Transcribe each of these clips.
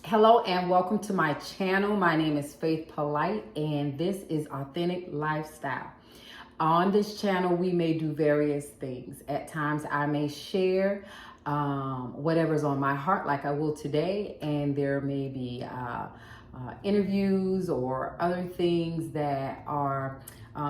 Hello and welcome to my channel. My name is Faith Polite and this is Authentic Lifestyle. On this channel, we may do various things. At times, I may share whatever's on my heart, like I will today, and there may be interviews or other things that are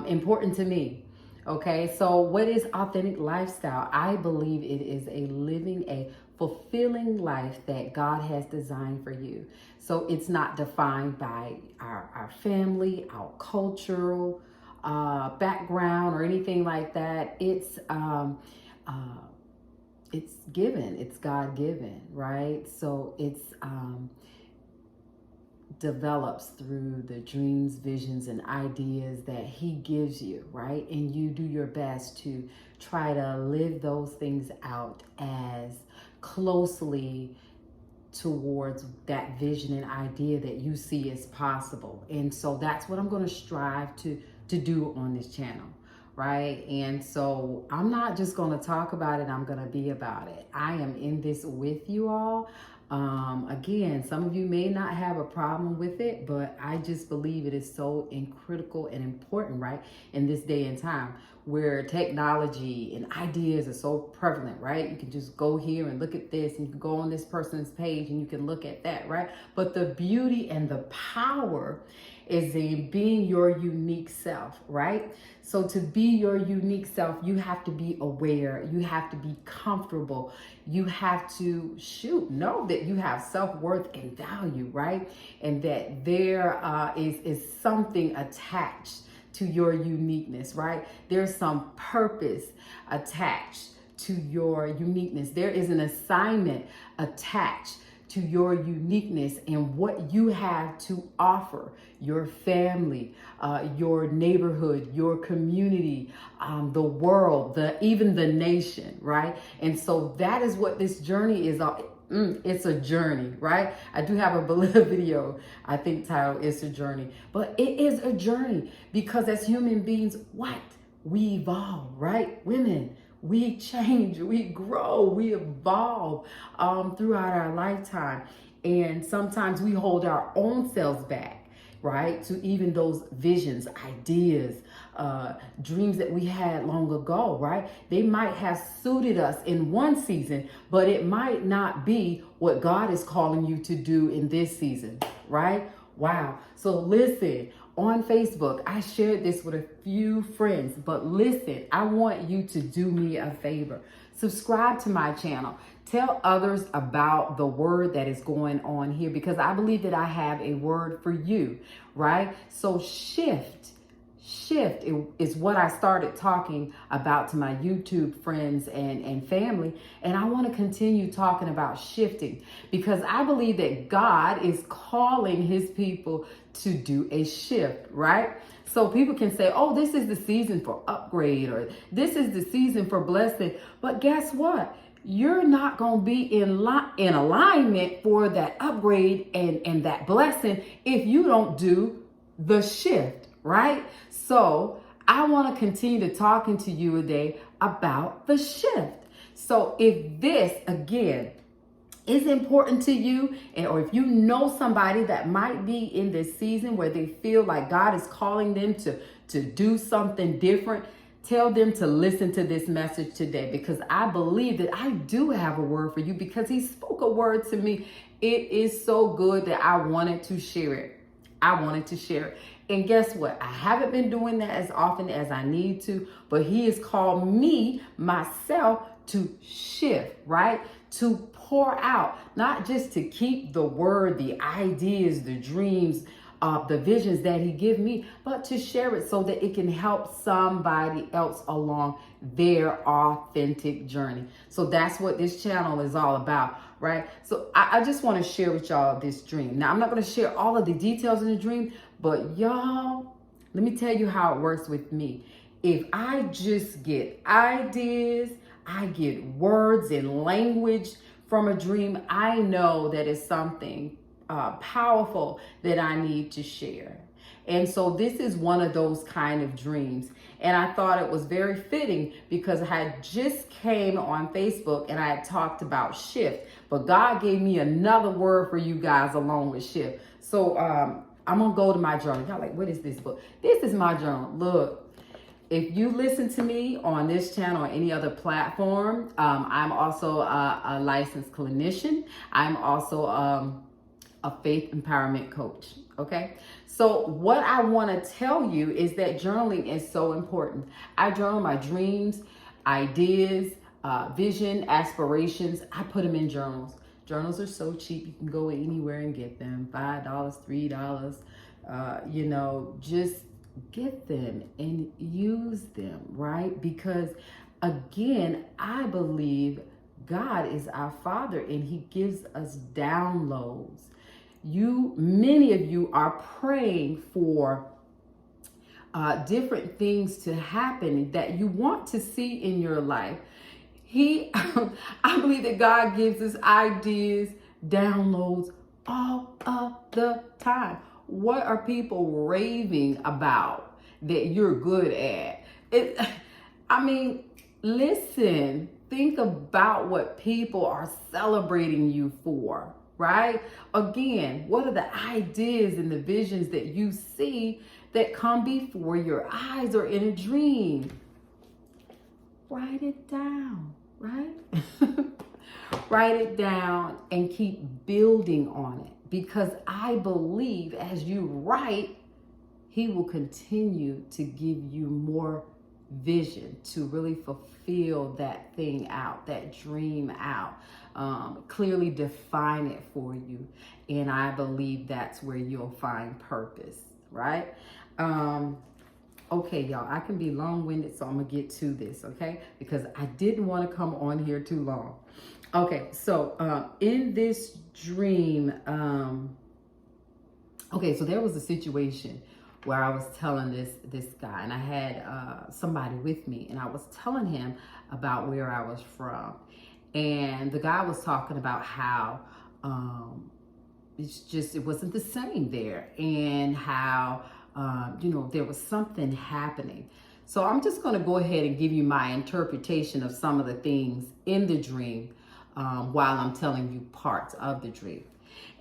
important to me. Okay, so what is authentic lifestyle? I believe it is living a fulfilling life that God has designed for you. So it's not defined by our family, our cultural background, or anything like that. It's given. It's God given, right? So it's develops through the dreams, visions, and ideas that He gives you, right? And you do your best to try to live those things out as closely towards that vision and idea that you see as possible. And so that's what I'm going to strive to do on this channel, right? And so I'm not just going to talk about it, I'm going to be about it. I am in this with you all. Again, some of you may not have a problem with it, but I just believe it is so critical and important, right? In this day and time where technology and ideas are so prevalent, right? You can just go here and look at this, and you can go on this person's page and you can look at that, right? But the beauty and the power is in being your unique self, right? So to be your unique self, you have to be aware, you have to be comfortable, you have to know that you have self-worth and value, right? And that there is something attached to your uniqueness, right? There's some purpose attached to your uniqueness. There is an assignment attached to your uniqueness and what you have to offer your family, your neighborhood, your community, the world, even the nation, right? And so that is what this journey is. It's a journey, right? I do have a beloved video, I think, titled "It's a Journey," but it is a journey because as human beings, we evolve, right? Women, we change, we grow, we evolve throughout our lifetime. And sometimes we hold our own selves back, right? To even those visions, ideas, dreams that we had long ago, right? They might have suited us in one season, but it might not be what God is calling you to do in this season, right? Wow. So listen, on Facebook, I shared this with a few friends, but listen, I want you to do me a favor. Subscribe to my channel. Tell others about the word that is going on here because I believe that I have a word for you, right? So shift is what I started talking about to my YouTube friends and family. And I want to continue talking about shifting because I believe that God is calling His people to do a shift, right? So people can say, oh, this is the season for upgrade, or this is the season for blessing. But guess what? You're not going to be in alignment for that upgrade and that blessing if you don't do the shift, right? So I want to continue to talking to you today about the shift. So if this, again, is important to you, or if you know somebody that might be in this season where they feel like God is calling them to do something different, tell them to listen to this message today because I believe that I do have a word for you because He spoke a word to me. It is so good that I wanted to share it. And guess what? I haven't been doing that as often as I need to, but He has called me, myself, to shift, right? To pour out, not just to keep the word, the ideas, the dreams, the visions that He give me, but to share it so that it can help somebody else along their authentic journey. So that's what this channel is all about, right? So I just want to share with y'all this dream. Now, I'm not going to share all of the details in the dream, but y'all, let me tell you how it works with me. If I just get ideas, I get words and language from a dream, I know that it's something powerful that I need to share. And so this is one of those kind of dreams. And I thought it was very fitting because I had just came on Facebook and I had talked about shift. But God gave me another word for you guys along with shift. So I'm going to go to my journal. Y'all like, what is this book? This is my journal. Look. If you listen to me on this channel or any other platform, I'm also a licensed clinician. I'm also a faith empowerment coach. Okay. So what I want to tell you is that journaling is so important. I journal my dreams, ideas, vision, aspirations. I put them in journals. Journals are so cheap. You can go anywhere and get them. $5, $3. Just get them and use them, right? Because again, I believe God is our Father and He gives us downloads. Many of you are praying for different things to happen that you want to see in your life. I believe that God gives us ideas, downloads all of the time. What are people raving about that you're good at? Listen, think about what people are celebrating you for, right? Again, what are the ideas and the visions that you see that come before your eyes or in a dream? Write it down, right? Write it down and keep building on it. Because I believe as you write, He will continue to give you more vision to really fulfill that thing out, that dream out, clearly define it for you. And I believe that's where you'll find purpose, right? Okay, y'all, I can be long-winded, so I'm gonna get to this, okay? Because I didn't want to come on here too long. Okay, so in this dream, so there was a situation where I was telling this guy, and I had somebody with me, and I was telling him about where I was from, and the guy was talking about how it wasn't the same there, and how there was something happening. So I'm just going to go ahead and give you my interpretation of some of the things in the dream while I'm telling you parts of the dream.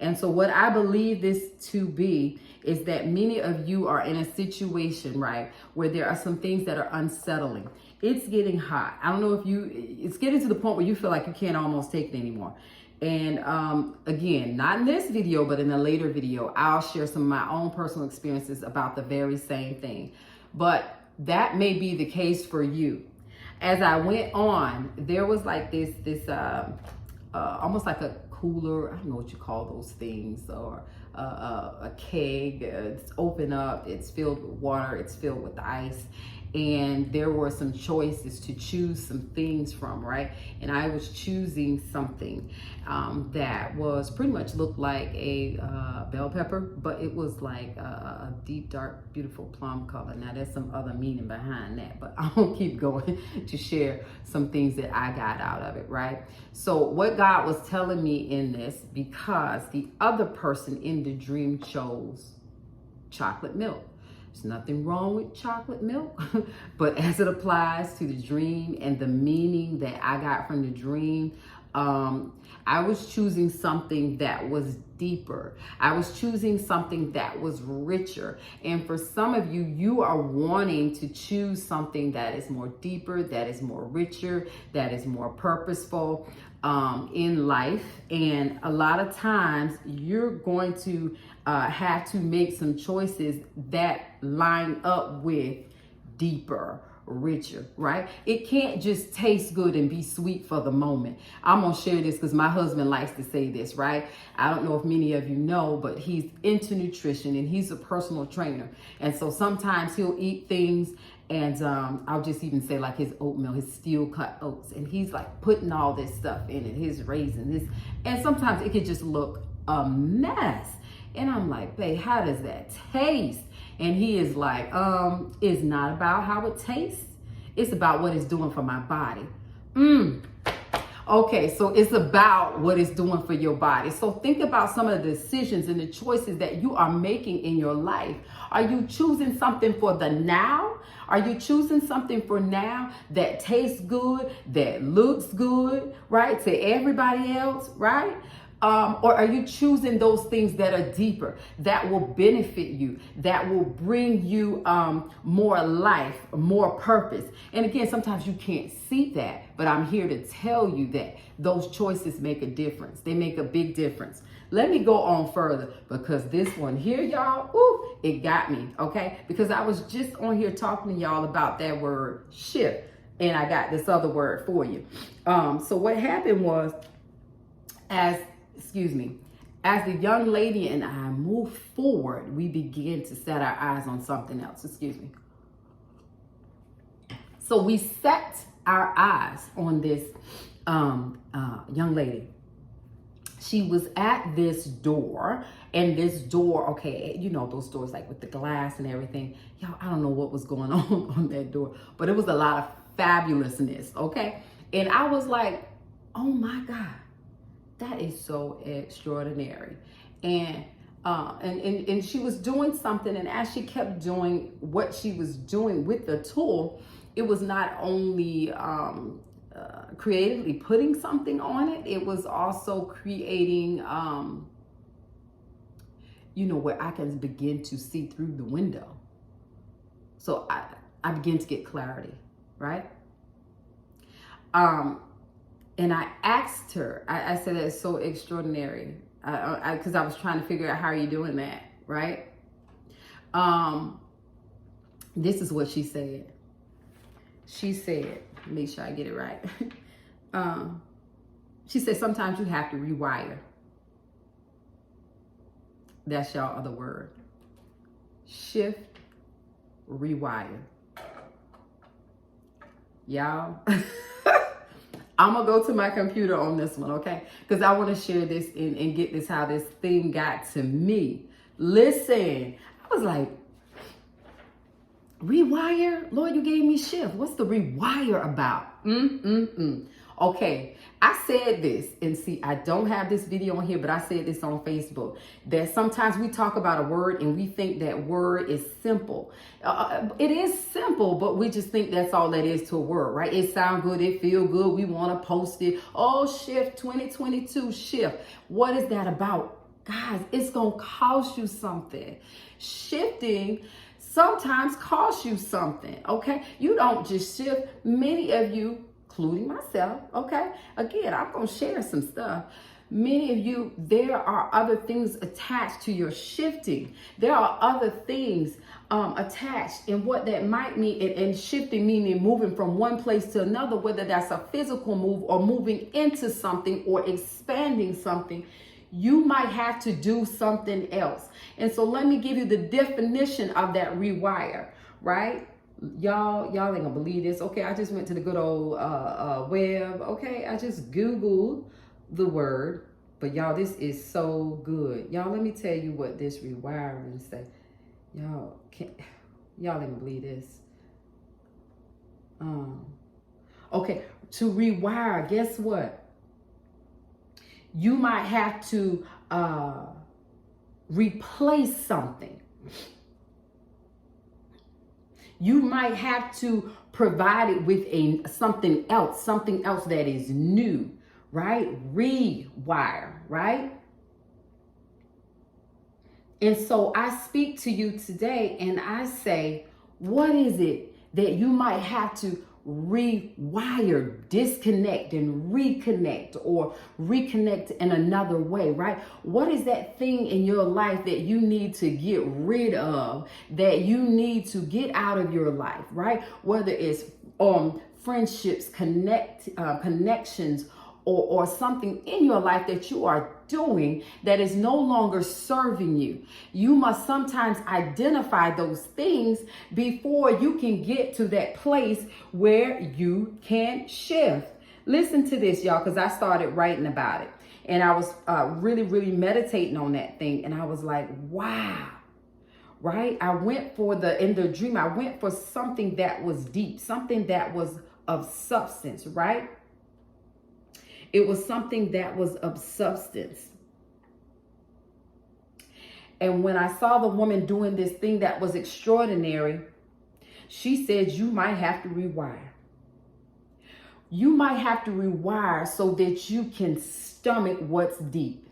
And so what I believe this to be is that many of you are in a situation, right, where there are some things that are unsettling. It's getting hot. I don't know if it's getting to the point where you feel like you can't almost take it anymore. And again, not in this video, but in a later video, I'll share some of my own personal experiences about the very same thing. But that may be the case for you. As I went on, there was like this almost like a cooler, I don't know what you call those things, or a keg. It's open up, it's filled with water, it's filled with ice. And there were some choices to choose some things from, right? And I was choosing something that was pretty much looked like a bell pepper, but it was like a deep, dark, beautiful plum color. Now there's some other meaning behind that, but I won't keep going to share some things that I got out of it, right? So what God was telling me in this, because the other person in the dream chose chocolate milk. There's nothing wrong with chocolate milk, but as it applies to the dream and the meaning that I got from the dream, I was choosing something that was deeper. I was choosing something that was richer. And for some of you, you are wanting to choose something that is more deeper, that is more richer, that is more purposeful in life. And a lot of times you're going to have to make some choices that line up with deeper, richer, right? It can't just taste good and be sweet for the moment. I'm gonna share this because my husband likes to say this, right? I don't know if many of you know, but he's into nutrition and he's a personal trainer. And so sometimes he'll eat things, and I'll just even say like his oatmeal, his steel cut oats, and he's like putting all this stuff in it, his raisins, and sometimes it could just look a mess. And I'm like, babe, how does that taste? And he is like, it's not about how it tastes. It's about what it's doing for my body. Okay, so it's about what it's doing for your body. So think about some of the decisions and the choices that you are making in your life. Are you choosing something for the now? Are you choosing something for now that tastes good, that looks good, right, to everybody else, right? Or are you choosing those things that are deeper, that will benefit you, that will bring you more life, more purpose? And again, sometimes you can't see that, but I'm here to tell you that those choices make a difference. They make a big difference. Let me go on further, because this one here, y'all, ooh, it got me, okay? Because I was just on here talking to y'all about that word shift, and I got this other word for you. So what happened was, as the young lady and I moved forward, we began to set our eyes on something else. So we set our eyes on this young lady. She was at this door, and this door, okay, you know, those doors like with the glass and everything. Y'all, I don't know what was going on that door, but it was a lot of fabulousness, okay? And I was like, oh my God, that is so extraordinary. And she was doing something, and as she kept doing what she was doing with the tool, it was not only creatively putting something on it, it was also creating, where I can begin to see through the window. So I began to get clarity, right? And I asked her, I said, that's so extraordinary. Because I was trying to figure out, how are you doing that, right? This is what she said. She said, make sure I get it right. She said, sometimes you have to rewire. That's y'all other word. Shift, rewire. Y'all, I'm going to go to my computer on this one, okay? Because I want to share this and get this, how this thing got to me. Listen, I was like, rewire? Lord, you gave me shift. What's the rewire about? Okay, I said this, and see, I don't have this video on here, but I said this on Facebook, that sometimes we talk about a word and we think that word is simple. It is simple, but we just think that's all that is to a word, right? It sounds good, it feel good, we want to post it. Oh, shift, 2022 shift. What is that about? Guys, it's going to cost you something. Shifting sometimes costs you something, okay? You don't just shift. Many of you, including myself, okay? Again, I'm going to share some stuff. Many of you, there are other things attached to your shifting. There are other things attached, and what that might mean, and shifting meaning moving from one place to another, whether that's a physical move or moving into something or expanding something. You might have to do something else. And so let me give you the definition of that rewire, right? Y'all ain't gonna believe this. Okay, I just went to the good old web. Okay, I just Googled the word. But y'all, this is so good. Y'all, let me tell you what this rewiring say. Y'all ain't gonna believe this. Okay, to rewire, guess what? You might have to replace something. You might have to provide it with something else that is new, right? Rewire, right? And so I speak to you today and I say, what is it that you might have to rewire, disconnect and reconnect, or reconnect in another way, right? What is that thing in your life that you need to get rid of, that you need to get out of your life, right? Whether it's friendships, connections, or something in your life that you are doing that is no longer serving you. You must sometimes identify those things before you can get to that place where you can shift. Listen to this, y'all, because I started writing about it. And I was really, really meditating on that thing. And I was like, wow. Right? I went for in the dream, I went for something that was deep, something that was of substance, right? It was something that was of substance. And when I saw the woman doing this thing that was extraordinary, she said, you might have to rewire. You might have to rewire so that you can stomach what's deep.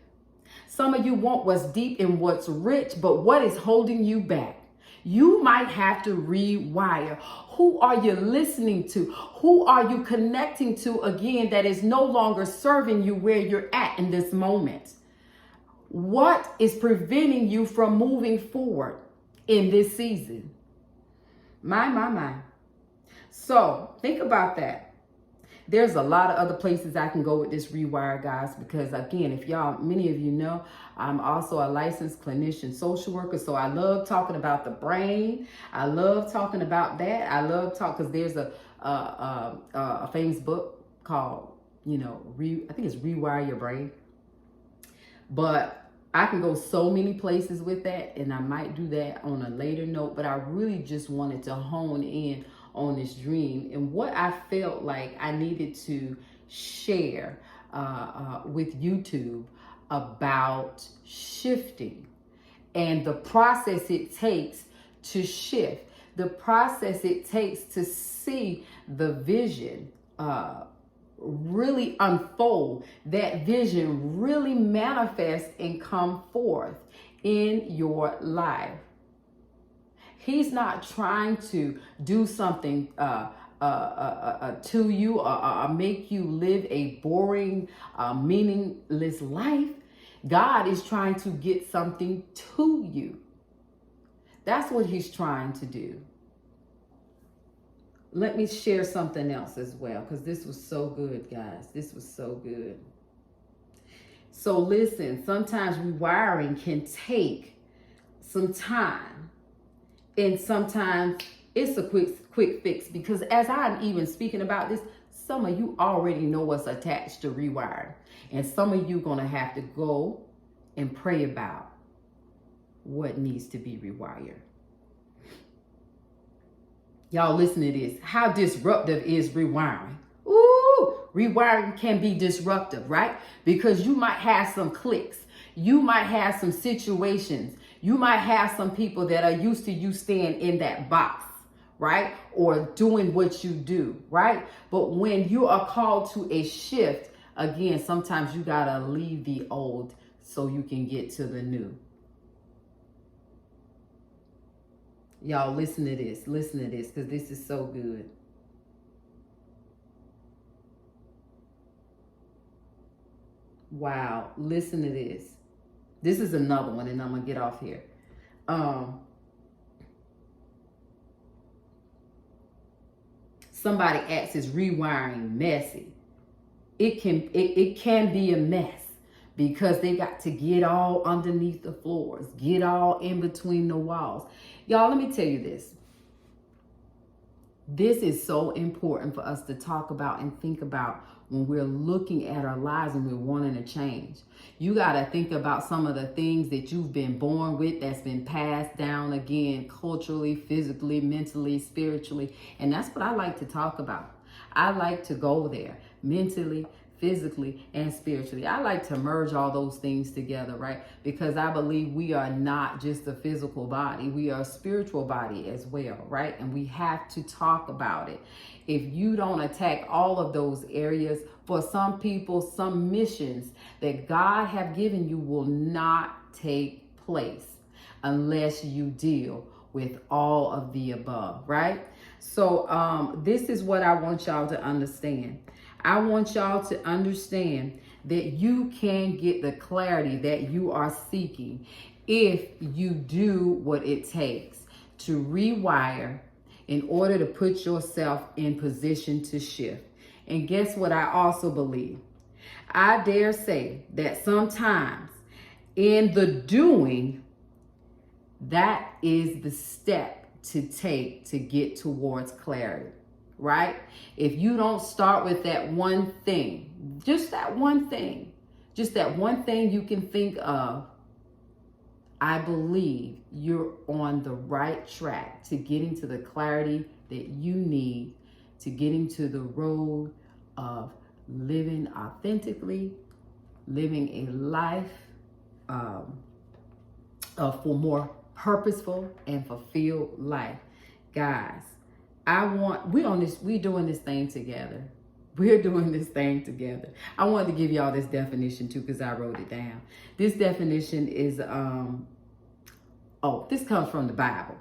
Some of you want what's deep and what's rich, but what is holding you back? You might have to rewire. Who are you listening to? Who are you connecting to again that is no longer serving you where you're at in this moment? What is preventing you from moving forward in this season? My. So think about that. There's a lot of other places I can go with this rewire, guys, because again, if many of you know, I'm also a licensed clinician social worker. So I love talking about the brain. I love talking about that. I love because there's a famous book called, I think it's Rewire Your Brain. But I can go so many places with that, and I might do that on a later note, but I really just wanted to hone in on this dream and what I felt like I needed to share with YouTube about shifting and the process it takes to shift, the process it takes to see the vision really unfold, that vision really manifest and come forth in your life. He's not trying to do something to you or make you live a boring, meaningless life. God is trying to get something to you. That's what he's trying to do. Let me share something else as well, because this was so good, guys. This was so good. So listen, sometimes rewiring can take some time. And sometimes it's a quick fix, because as I'm even speaking about this, some of you already know what's attached to rewiring. And some of you are going to have to go and pray about what needs to be rewired. Y'all listen to this. How disruptive is rewiring? Ooh, rewiring can be disruptive, right? Because you might have some clicks. You might have some situations. You might have some people that are used to you staying in that box, right? Or doing what you do, right? But when you are called to a shift, again, sometimes you got to leave the old so you can get to the new. Y'all listen to this, because this is so good. Wow, listen to this. This is another one, and I'm gonna get off here. Somebody asks, is rewiring messy? It can be a mess, because they got to get all underneath the floors, get all in between the walls. Y'all, let me tell you this. This is so important for us to talk about and think about when we're looking at our lives and we're wanting to change. You got to think about some of the things that you've been born with, that's been passed down, again, culturally, physically, mentally, spiritually. And that's what I like to talk about. I like to go there mentally, physically, and spiritually. I like to merge all those things together, right? Because I believe we are not just a physical body. We are a spiritual body as well, right? And we have to talk about it. If you don't attack all of those areas, for some people, some missions that God have given you will not take place unless you deal with all of the above, right? So this is what I want y'all to understand. I want y'all to understand that you can get the clarity that you are seeking if you do what it takes to rewire in order to put yourself in position to shift. And guess what I also believe? I dare say that sometimes in the doing, that is the step to take to get towards clarity. Right? If you don't start with that one thing, just that one thing you can think of, I believe you're on the right track to getting to the clarity that you need, to getting to the road of living authentically, living a life for more purposeful and fulfilled life. Guys, we're doing this thing together. We're doing this thing together. I wanted to give y'all this definition too, because I wrote it down. This definition is, this comes from the Bible.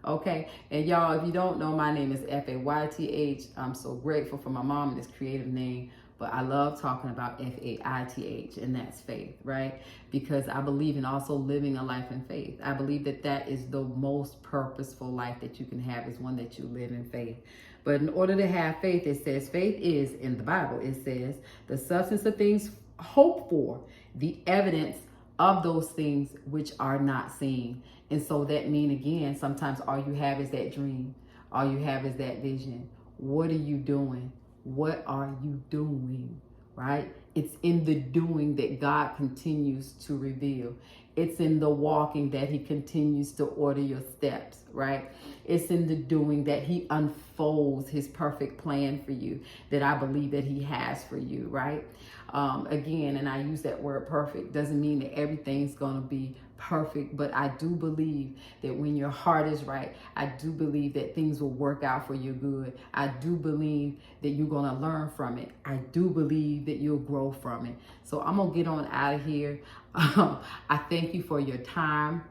Okay, and y'all, if you don't know, my name is Fayth. I'm so grateful for my mom and this creative name, but I love talking about Faith, and that's faith, right? Because I believe in also living a life in faith. I believe that that is the most purposeful life that you can have, is one that you live in faith. But in order to have faith, it says faith is, in the Bible, it says the substance of things hoped for, the evidence of those things which are not seen. And so that means, again, sometimes all you have is that dream. All you have is that vision. What are you doing? What are you doing? Right? It's in the doing that God continues to reveal. It's in the walking that he continues to order your steps, right? It's in the doing that he unfolds his perfect plan for you, that I believe that he has for you, right? Again, and I use that word perfect, doesn't mean that everything's going to be perfect, but I do believe that when your heart is right, I do believe that things will work out for your good. I do believe that you're going to learn from it. I do believe that you'll grow from it. So I'm going to get on out of here. I thank you for your time.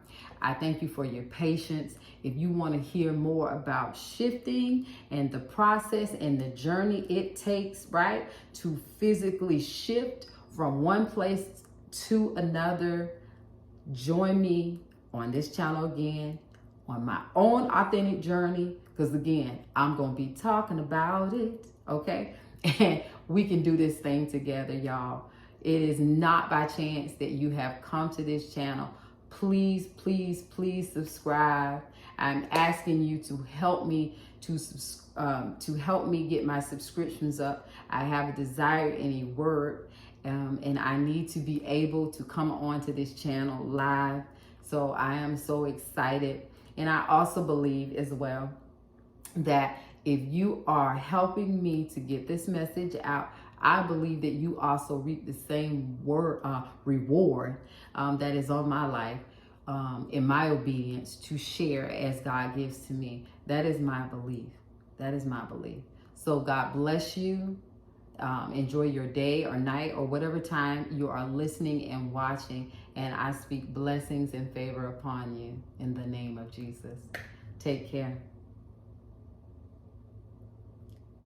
I thank you for your patience. If you want to hear more about shifting and the process and the journey it takes, right, to physically shift from one place to another, join me on this channel again on my own authentic journey, because again, I'm going to be talking about it, okay? And we can do this thing together, y'all. It is not by chance that you have come to this channel. Please, please, please subscribe. I'm asking you to help me to help me get my subscriptions up. I have a desire and a word, and I need to be able to come onto this channel live. So I am so excited. And I also believe as well that if you are helping me to get this message out, I believe that you also reap the same reward that is on my life in my obedience to share as God gives to me. That is my belief. That is my belief. So God bless you. Enjoy your day or night or whatever time you are listening and watching. And I speak blessings and favor upon you in the name of Jesus. Take care.